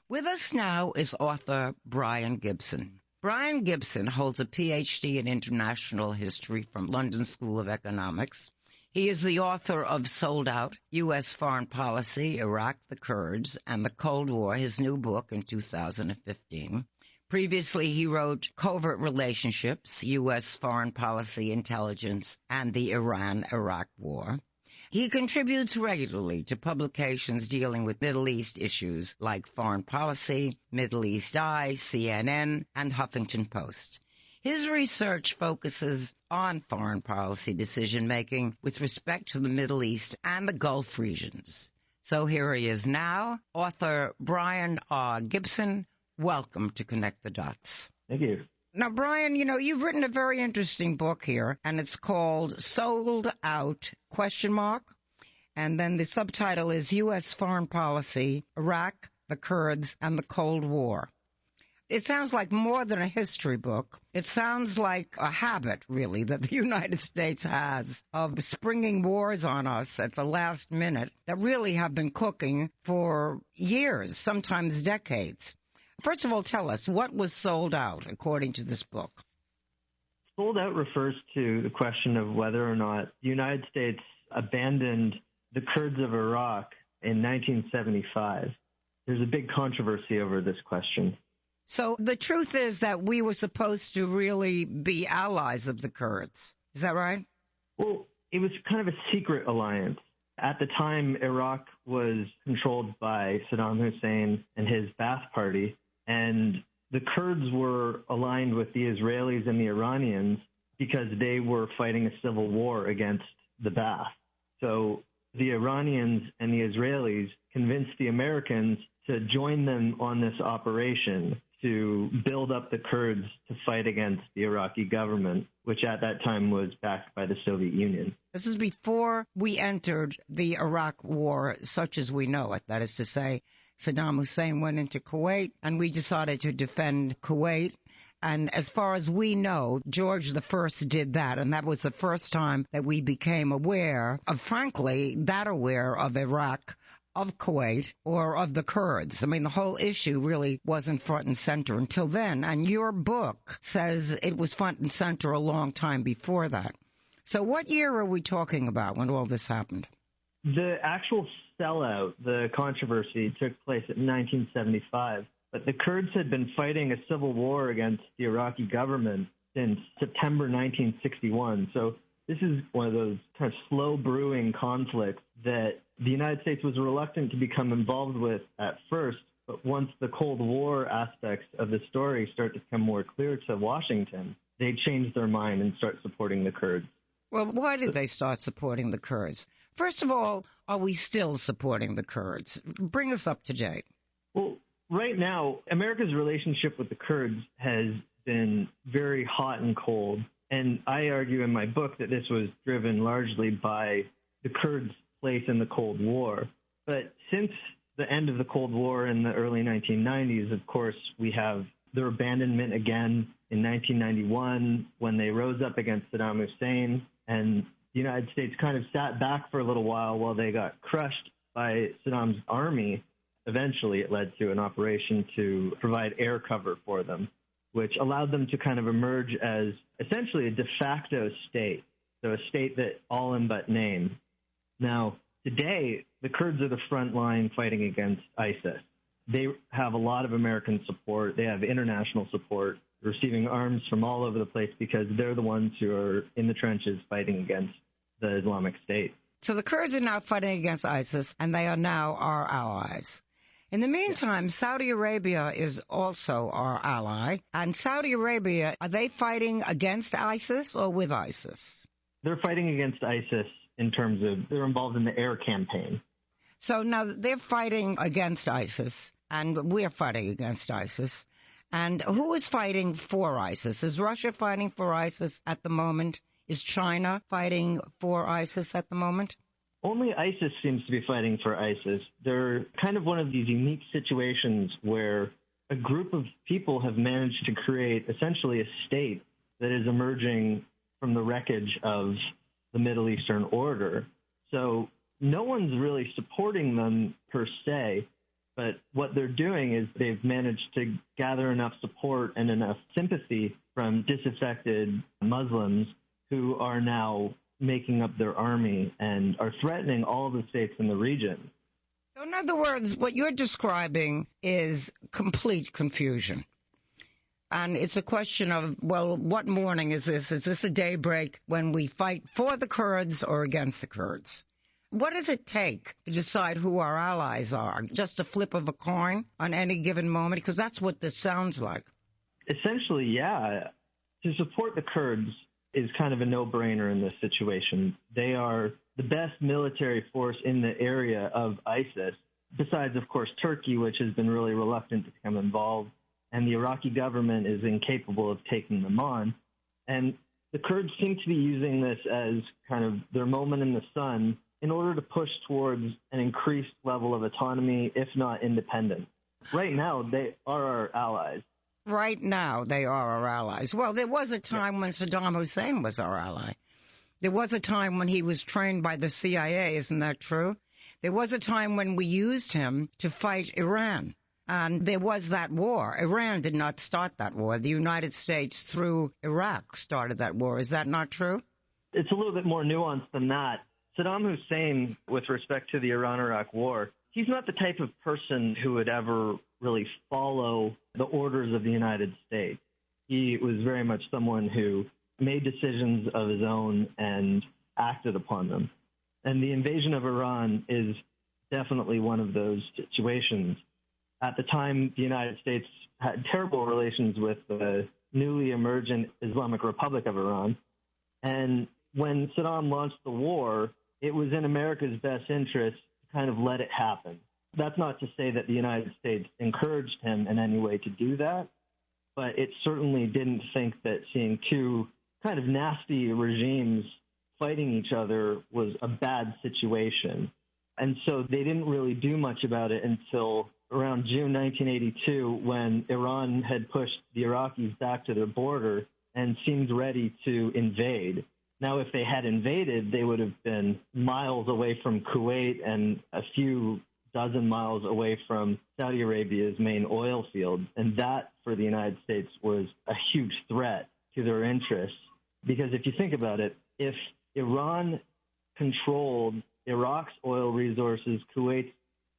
With us now is author Bryan Gibson. Bryan Gibson holds a Ph.D. in International History from London School of Economics. He is the author of Sold Out, U.S. Foreign Policy, Iraq, the Kurds, and the Cold War, his new book in 2015. Previously, he wrote Covert Relationships, U.S. Foreign Policy, Intelligence, and the Iran-Iraq War. He contributes regularly to publications dealing with Middle East issues like Foreign Policy, Middle East Eye, CNN, and Huffington Post. His research focuses on foreign policy decision-making with respect to the Middle East and the Gulf regions. So here he is now, author Bryan R. Gibson. Welcome to Connect the Dots. Thank you. Now, Bryan, you've written a very interesting book here, and it's called Sold Out, ? And then the subtitle is U.S. Foreign Policy, Iraq, the Kurds, and the Cold War. It sounds like more than a history book. It sounds like a habit, really, that the United States has of springing wars on us at the last minute that really have been cooking for years, sometimes decades. First of all, tell us, what was sold out, according to this book? Sold out refers to the question of whether or not the United States abandoned the Kurds of Iraq in 1975. There's a big controversy over this question. So the truth is that we were supposed to really be allies of the Kurds. Is that right? Well, it was kind of a secret alliance. At the time, Iraq was controlled by Saddam Hussein and his Ba'ath Party, and the Kurds were aligned with the Israelis and the Iranians because they were fighting a civil war against the Ba'ath. So the Iranians and the Israelis convinced the Americans to join them on this operation to build up the Kurds to fight against the Iraqi government, which at that time was backed by the Soviet Union. This is before we entered the Iraq War, such as we know it. That is to say, Saddam Hussein went into Kuwait, and we decided to defend Kuwait. And as far as we know, George I did that, and that was the first time that we became aware of, frankly, aware of Iraq, of Kuwait, or of the Kurds. I mean, the whole issue really wasn't front and center until then, and your book says it was front and center a long time before that. So what year are we talking about when all this happened? The actual sellout, the controversy, took place in 1975. But the Kurds had been fighting a civil war against the Iraqi government since September 1961. So this is one of those kind of slow brewing conflicts that the United States was reluctant to become involved with at first. But once the Cold War aspects of the story start to become more clear to Washington, they changed their mind and start supporting the Kurds. Well, why did they start supporting the Kurds? First of all, are we still supporting the Kurds? Bring us up to date. Well, right now, America's relationship with the Kurds has been very hot and cold. And I argue in my book that this was driven largely by the Kurds' place in the Cold War. But since the end of the Cold War in the early 1990s, of course, we have their abandonment again in 1991 when they rose up against Saddam Hussein. And the United States kind of sat back for a little while they got crushed by Saddam's army. Eventually, it led to an operation to provide air cover for them, which allowed them to kind of emerge as essentially a de facto state, so a state that all in but name. Now, today, the Kurds are the front line fighting against ISIS. They have a lot of American support. They have international support, receiving arms from all over the place because they're the ones who are in the trenches fighting against the Islamic State. So the Kurds are now fighting against ISIS, and they are now our allies. In the meantime, Saudi Arabia is also our ally. And Saudi Arabia, are they fighting against ISIS or with ISIS? They're fighting against ISIS in terms of they're involved in the air campaign. So now they're fighting against ISIS, and we're fighting against ISIS. And who is fighting for ISIS? Is Russia fighting for ISIS at the moment? Is China fighting for ISIS at the moment? Only ISIS seems to be fighting for ISIS. They're kind of one of these unique situations where a group of people have managed to create essentially a state that is emerging from the wreckage of the Middle Eastern order. So no one's really supporting them per se, But what they're doing is they've managed to gather enough support and enough sympathy from disaffected Muslims who are now making up their army and are threatening all the states in the region. So in other words, what you're describing is complete confusion. And it's a question of, well, what morning is this? Is this a daybreak when we fight for the Kurds or against the Kurds? What does it take to decide who our allies are? Just a flip of a coin on any given moment? Because that's what this sounds like. Essentially, yeah. To support the Kurds is kind of a no-brainer in this situation. They are the best military force in the area of ISIS, besides, of course, Turkey, which has been really reluctant to become involved, and the Iraqi government is incapable of taking them on. And the Kurds seem to be using this as kind of their moment in the sun in order to push towards an increased level of autonomy, if not independence. Right now, they are our allies. Right now, they are our allies. Well, there was a time when Saddam Hussein was our ally. There was a time when he was trained by the CIA, isn't that true? There was a time when we used him to fight Iran. And there was that war. Iran did not start that war. The United States, through Iraq, started that war. Is that not true? It's a little bit more nuanced than that. Saddam Hussein, with respect to the Iran-Iraq war, he's not the type of person who would ever really follow the orders of the United States. He was very much someone who made decisions of his own and acted upon them. And the invasion of Iran is definitely one of those situations. At the time, the United States had terrible relations with the newly emergent Islamic Republic of Iran. And when Saddam launched the war, it was in America's best interest to kind of let it happen. That's not to say that the United States encouraged him in any way to do that, but it certainly didn't think that seeing two kind of nasty regimes fighting each other was a bad situation. And so they didn't really do much about it until around June 1982, when Iran had pushed the Iraqis back to their border and seemed ready to invade. Now, if they had invaded, they would have been miles away from Kuwait and a few dozen miles away from Saudi Arabia's main oil fields. And that, for the United States, was a huge threat to their interests. Because if you think about it, if Iran controlled Iraq's oil resources, Kuwait's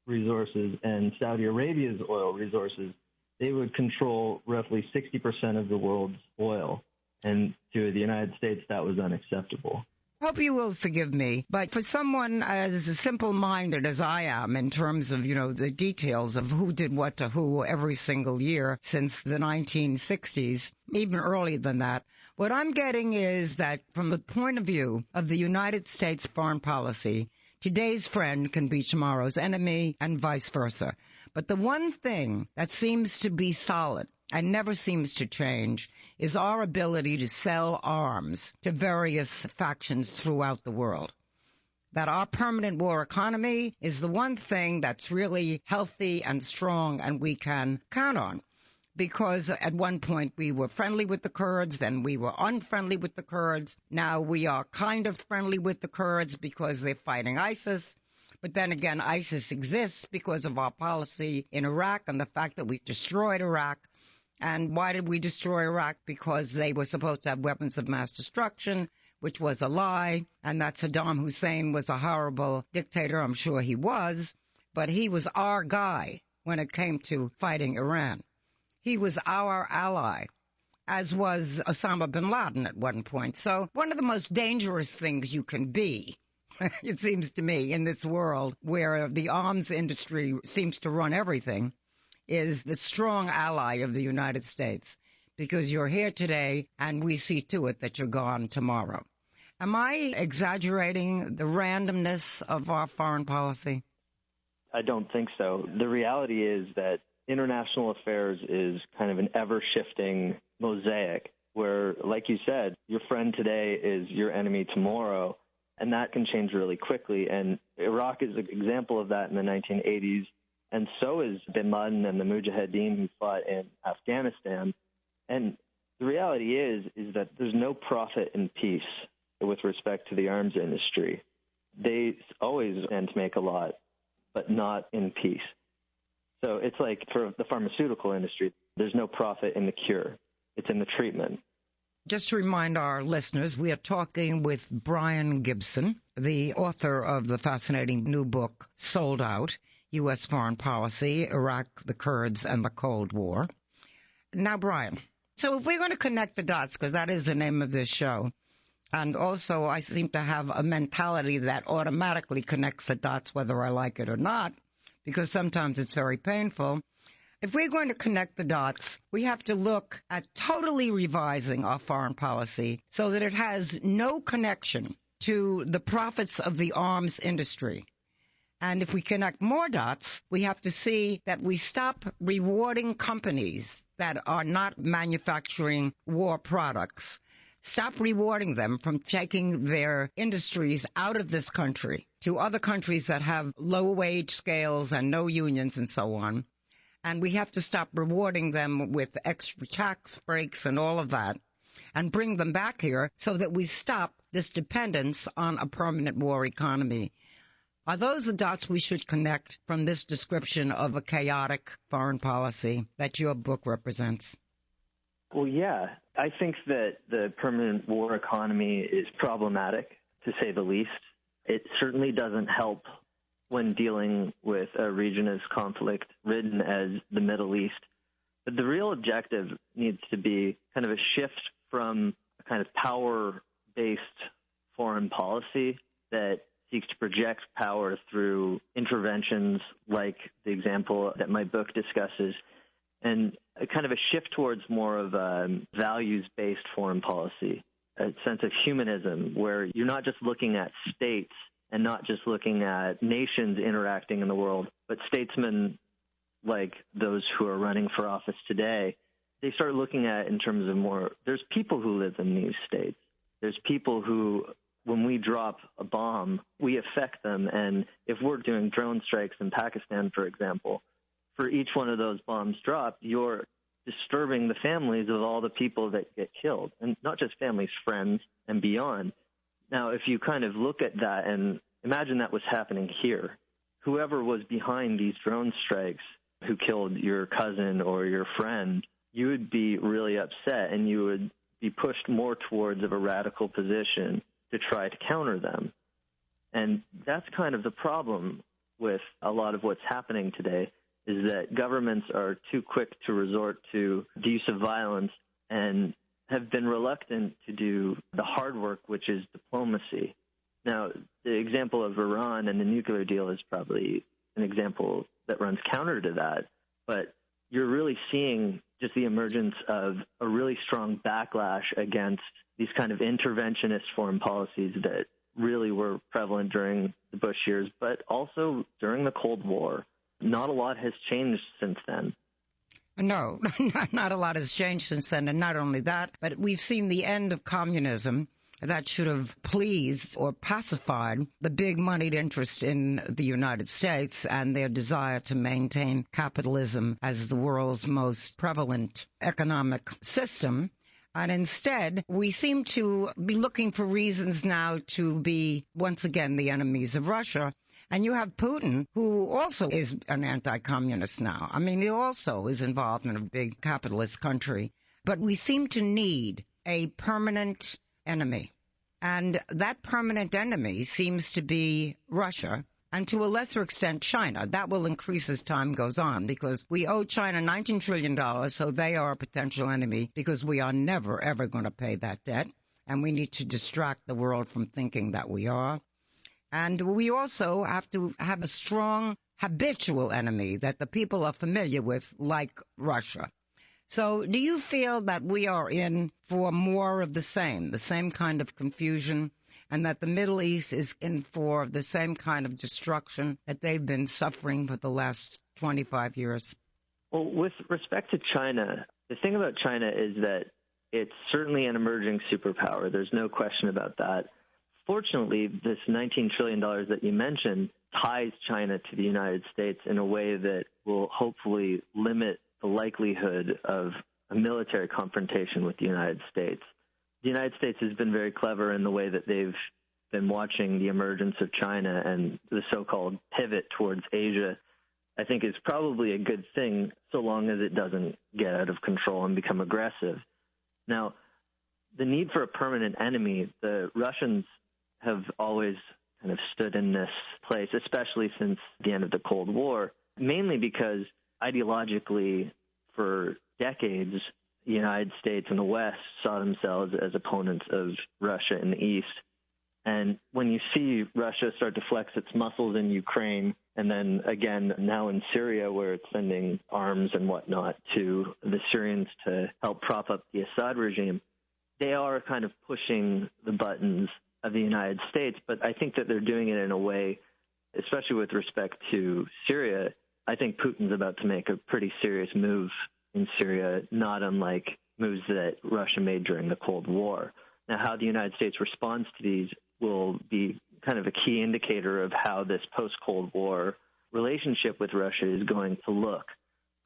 resources, and Saudi Arabia's oil resources, they would control roughly 60% of the world's oil. And to the United States, that was unacceptable. I hope you will forgive me, but for someone as simple-minded as I am in terms of, the details of who did what to who every single year since the 1960s, even earlier than that, what I'm getting is that from the point of view of the United States foreign policy, today's friend can be tomorrow's enemy and vice versa. But the one thing that seems to be solid and never seems to change is our ability to sell arms to various factions throughout the world. That our permanent war economy is the one thing that's really healthy and strong and we can count on. Because at one point we were friendly with the Kurds, then we were unfriendly with the Kurds. Now we are kind of friendly with the Kurds because they're fighting ISIS. But then again, ISIS exists because of our policy in Iraq and the fact that we destroyed Iraq. And why did we destroy Iraq? Because they were supposed to have weapons of mass destruction, which was a lie, and that Saddam Hussein was a horrible dictator. I'm sure he was, but he was our guy when it came to fighting Iran. He was our ally, as was Osama bin Laden at one point. So one of the most dangerous things you can be, it seems to me, in this world where the arms industry seems to run everything, is the strong ally of the United States, because you're here today and we see to it that you're gone tomorrow. Am I exaggerating the randomness of our foreign policy? I don't think so. The reality is that international affairs is kind of an ever-shifting mosaic where, like you said, your friend today is your enemy tomorrow, and that can change really quickly. And Iraq is an example of that in the 1980s. And so is bin Laden and the Mujahideen who fought in Afghanistan. And the reality is that there's no profit in peace with respect to the arms industry. They always stand to make a lot, but not in peace. So it's like for the pharmaceutical industry, there's no profit in the cure. It's in the treatment. Just to remind our listeners, we are talking with Bryan Gibson, the author of the fascinating new book, Sold Out, U.S. Foreign Policy, Iraq, the Kurds, and the Cold War. Now, Bryan, so if we're going to connect the dots, because that is the name of this show, and also I seem to have a mentality that automatically connects the dots whether I like it or not, because sometimes it's very painful. If we're going to connect the dots, we have to look at totally revising our foreign policy so that it has no connection to the profits of the arms industry. And if we connect more dots, we have to see that we stop rewarding companies that are not manufacturing war products. Stop rewarding them from taking their industries out of this country to other countries that have low wage scales and no unions and so on. And we have to stop rewarding them with extra tax breaks and all of that and bring them back here so that we stop this dependence on a permanent war economy. Are those the dots we should connect from this description of a chaotic foreign policy that your book represents? Well, yeah. I think that the permanent war economy is problematic, to say the least. It certainly doesn't help when dealing with a region as conflict-ridden as the Middle East. But the real objective needs to be kind of a shift from a kind of power-based foreign policy that seeks to project power through interventions like the example that my book discusses, and a kind of a shift towards more of a values-based foreign policy, a sense of humanism where you're not just looking at states and not just looking at nations interacting in the world, but statesmen like those who are running for office today, they start looking at in terms of more, there's people who live in these states. There's people who, when we drop a bomb, we affect them. And if we're doing drone strikes in Pakistan, for example, for each one of those bombs dropped, you're disturbing the families of all the people that get killed, and not just families, friends, and beyond. Now, if you kind of look at that and imagine that was happening here, whoever was behind these drone strikes who killed your cousin or your friend, you would be really upset and you would be pushed more towards of a radical position to try to counter them. And that's kind of the problem with a lot of what's happening today, is that governments are too quick to resort to the use of violence and have been reluctant to do the hard work, which is diplomacy. Now, the example of Iran and the nuclear deal is probably an example that runs counter to that, but you're really seeing just the emergence of a really strong backlash against these kind of interventionist foreign policies that really were prevalent during the Bush years, but also during the Cold War. Not a lot has changed since then. No, not a lot has changed since then. And not only that, but we've seen the end of communism that should have pleased or pacified the big moneyed interest in the United States and their desire to maintain capitalism as the world's most prevalent economic system. And instead, we seem to be looking for reasons now to be, once again, the enemies of Russia. And you have Putin, who also is an anti-communist now. I mean, he also is involved in a big capitalist country. But we seem to need a permanent enemy. And that permanent enemy seems to be Russia, and to a lesser extent, China. That will increase as time goes on, because we owe China $19 trillion, so they are a potential enemy, because we are never, ever going to pay that debt. And we need to distract the world from thinking that we are. And we also have to have a strong habitual enemy that the people are familiar with, like Russia. So do you feel that we are in for more of the same kind of confusion, and that the Middle East is in for the same kind of destruction that they've been suffering for the last 25 years? Well, with respect to China, the thing about China is that it's certainly an emerging superpower. There's no question about that. Fortunately, this $19 trillion that you mentioned ties China to the United States in a way that will hopefully limit the likelihood of a military confrontation with the United States. The United States has been very clever in the way that they've been watching the emergence of China and the so-called pivot towards Asia I think is probably a good thing so long as it doesn't get out of control and become aggressive. Now, the need for a permanent enemy, the Russians have always kind of stood in this place, especially since the end of the Cold War, mainly because ideologically for decades, the United States and the West saw themselves as opponents of Russia in the East. And when you see Russia start to flex its muscles in Ukraine, and then again now in Syria, where it's sending arms and whatnot to the Syrians to help prop up the Assad regime, they are kind of pushing the buttons of the United States. But I think that they're doing it in a way, especially with respect to Syria, I think Putin's about to make a pretty serious move in Syria, not unlike moves that Russia made during the Cold War. Now, how the United States responds to these will be kind of a key indicator of how this post-Cold War relationship with Russia is going to look.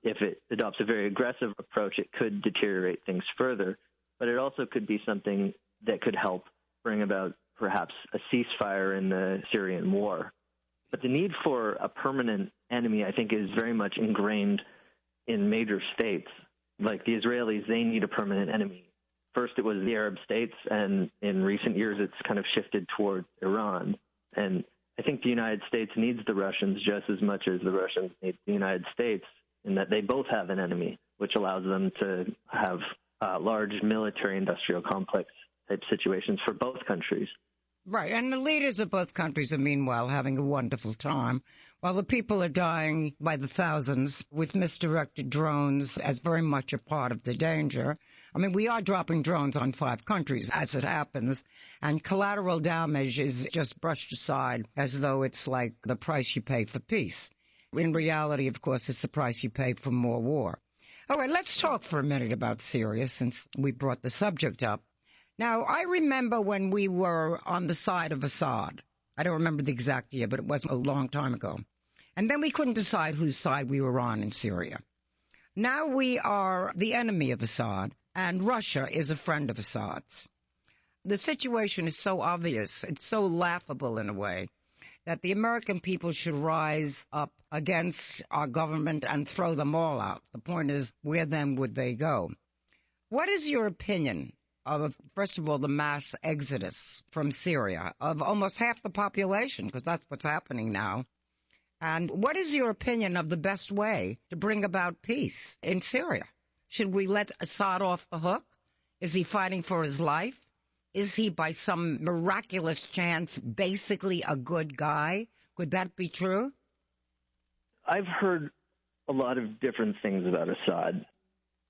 If it adopts a very aggressive approach, it could deteriorate things further, but it also could be something that could help bring about perhaps a ceasefire in the Syrian war. But the need for a permanent enemy, I think, is very much ingrained in major states. Like the Israelis, they need a permanent enemy. First, it was the Arab states, and in recent years, it's kind of shifted toward Iran. And I think the United States needs the Russians just as much as the Russians need the United States, in that they both have an enemy, which allows them to have large military-industrial complex type situations for both countries. Right, and the leaders of both countries are meanwhile having a wonderful time, while the people are dying by the thousands with misdirected drones as very much a part of the danger. I mean, we are dropping drones on 5 countries as it happens, and collateral damage is just brushed aside as though it's like the price you pay for peace. In reality, of course, it's the price you pay for more war. All right, let's talk for a minute about Syria since we brought the subject up. Now, I remember when we were on the side of Assad. I don't remember the exact year, but it was a long time ago. And then we couldn't decide whose side we were on in Syria. Now we are the enemy of Assad, and Russia is a friend of Assad's. The situation is so obvious, it's so laughable in a way, that the American people should rise up against our government and throw them all out. The point is, where then would they go? What is your opinion of, first of all, the mass exodus from Syria of almost half the population, because that's what's happening now? And what is your opinion of the best way to bring about peace in Syria? Should we let Assad off the hook? Is he fighting for his life? Is he, by some miraculous chance, basically a good guy? Could that be true? I've heard a lot of different things about Assad.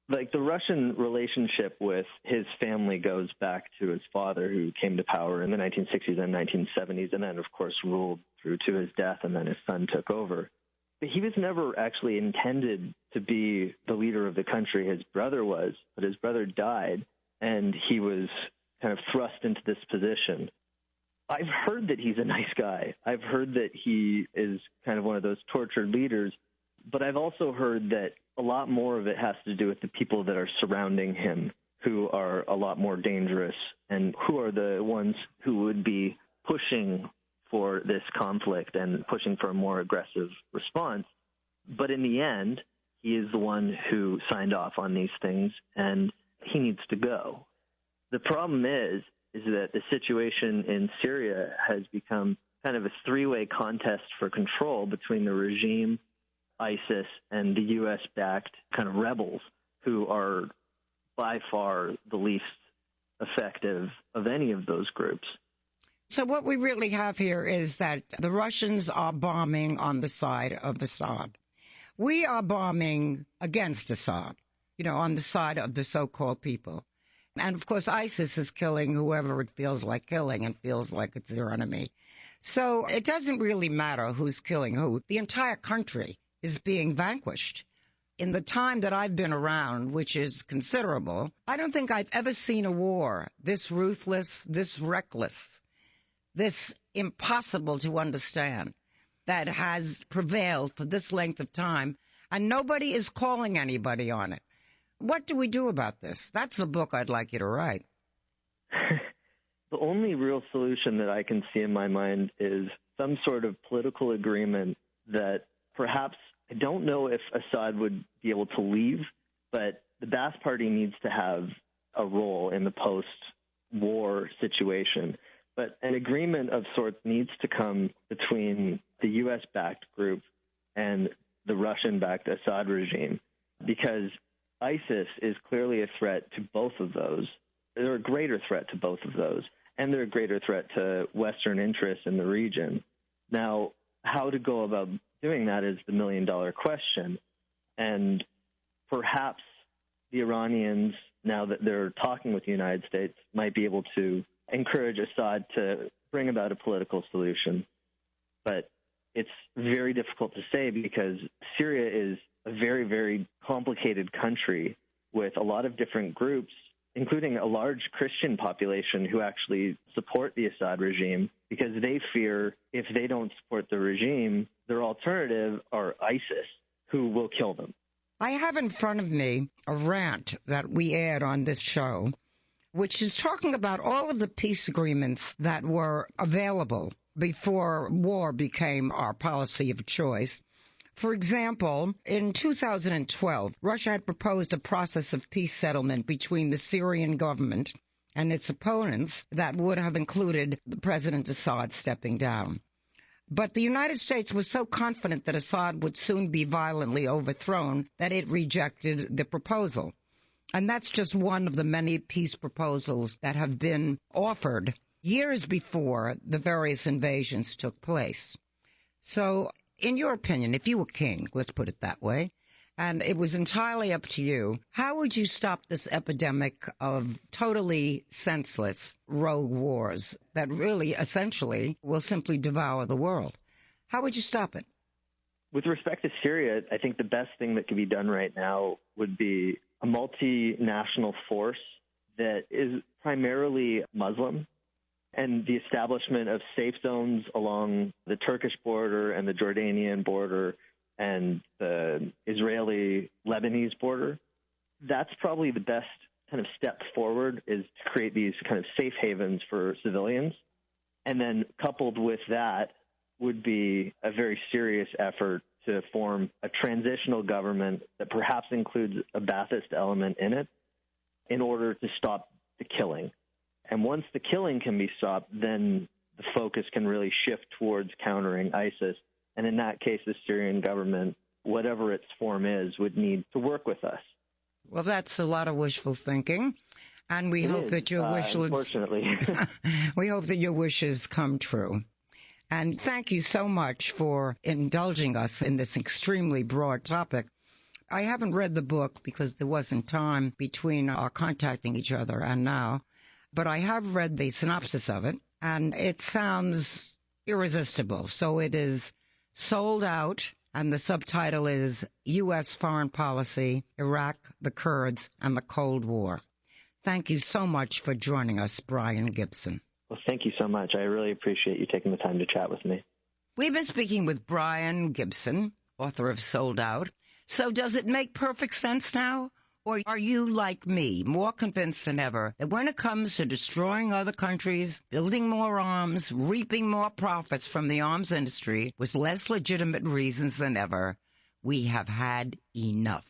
Like, the Russian relationship with his family goes back to his father, who came to power in the 1960s and 1970s, and then, of course, ruled through to his death, and then his son took over. But he was never actually intended to be the leader of the country. His brother was, but his brother died, and he was kind of thrust into this position. I've heard that he's a nice guy. I've heard that he is kind of one of those tortured leaders, but I've also heard that a lot more of it has to do with the people that are surrounding him, who are a lot more dangerous and who are the ones who would be pushing for this conflict and pushing for a more aggressive response. But in the end, he is the one who signed off on these things, and he needs to go. The problem is that the situation in Syria has become kind of a 3-way contest for control between the regime, ISIS, and the U.S.-backed kind of rebels, who are by far the least effective of any of those groups. So what we really have here is that the Russians are bombing on the side of Assad. We are bombing against Assad, on the side of the so-called people. And, of course, ISIS is killing whoever it feels like killing and feels like it's their enemy. So it doesn't really matter who's killing who. The entire country is being vanquished. In the time that I've been around, which is considerable, I don't think I've ever seen a war this ruthless, this reckless, this impossible to understand, that has prevailed for this length of time, and nobody is calling anybody on it. What do we do about this? That's the book I'd like you to write. The only real solution that I can see in my mind is some sort of political agreement that perhaps I don't know if Assad would be able to leave, but the Ba'ath Party needs to have a role in the post-war situation. But an agreement of sorts needs to come between the U.S.-backed group and the Russian-backed Assad regime, because ISIS is clearly a threat to both of those. They're a greater threat to both of those, and they're a greater threat to Western interests in the region. Now, how to go about doing that is the million-dollar question. And perhaps the Iranians, now that they're talking with the United States, might be able to encourage Assad to bring about a political solution. But it's very difficult to say because Syria is a very, very complicated country with a lot of different groups, including a large Christian population who actually support the Assad regime because they fear if they don't support the regime, their alternative are ISIS, who will kill them. I have in front of me a rant that we aired on this show, which is talking about all of the peace agreements that were available before war became our policy of choice. For example, in 2012, Russia had proposed a process of peace settlement between the Syrian government and its opponents that would have included the President Assad stepping down. But the United States was so confident that Assad would soon be violently overthrown that it rejected the proposal. And that's just one of the many peace proposals that have been offered years before the various invasions took place. So, in your opinion, if you were king, let's put it that way, and it was entirely up to you, how would you stop this epidemic of totally senseless rogue wars that really, essentially, will simply devour the world? How would you stop it? With respect to Syria, I think the best thing that could be done right now would be a multinational force that is primarily Muslim, and the establishment of safe zones along the Turkish border and the Jordanian border and the Israeli-Lebanese border. That's probably the best kind of step forward, is to create these kind of safe havens for civilians. And then coupled with that would be a very serious effort to form a transitional government that perhaps includes a Ba'athist element in it in order to stop the killing. And once the killing can be stopped, then the focus can really shift towards countering ISIS. And in that case, the Syrian government, whatever its form is, would need to work with us. Well, that's a lot of wishful thinking. And we hope that your wishes, unfortunately. we hope that your wishes come true. And thank you so much for indulging us in this extremely broad topic. I haven't read the book because there wasn't time between our contacting each other and now. But I have read the synopsis of it, and it sounds irresistible. So it is Sold Out, and the subtitle is U.S. Foreign Policy, Iraq, the Kurds, and the Cold War. Thank you so much for joining us, Bryan Gibson. Well, thank you so much. I really appreciate you taking the time to chat with me. We've been speaking with Bryan Gibson, author of Sold Out. So does it make perfect sense now? Or are you, like me, more convinced than ever that when it comes to destroying other countries, building more arms, reaping more profits from the arms industry with less legitimate reasons than ever, we have had enough?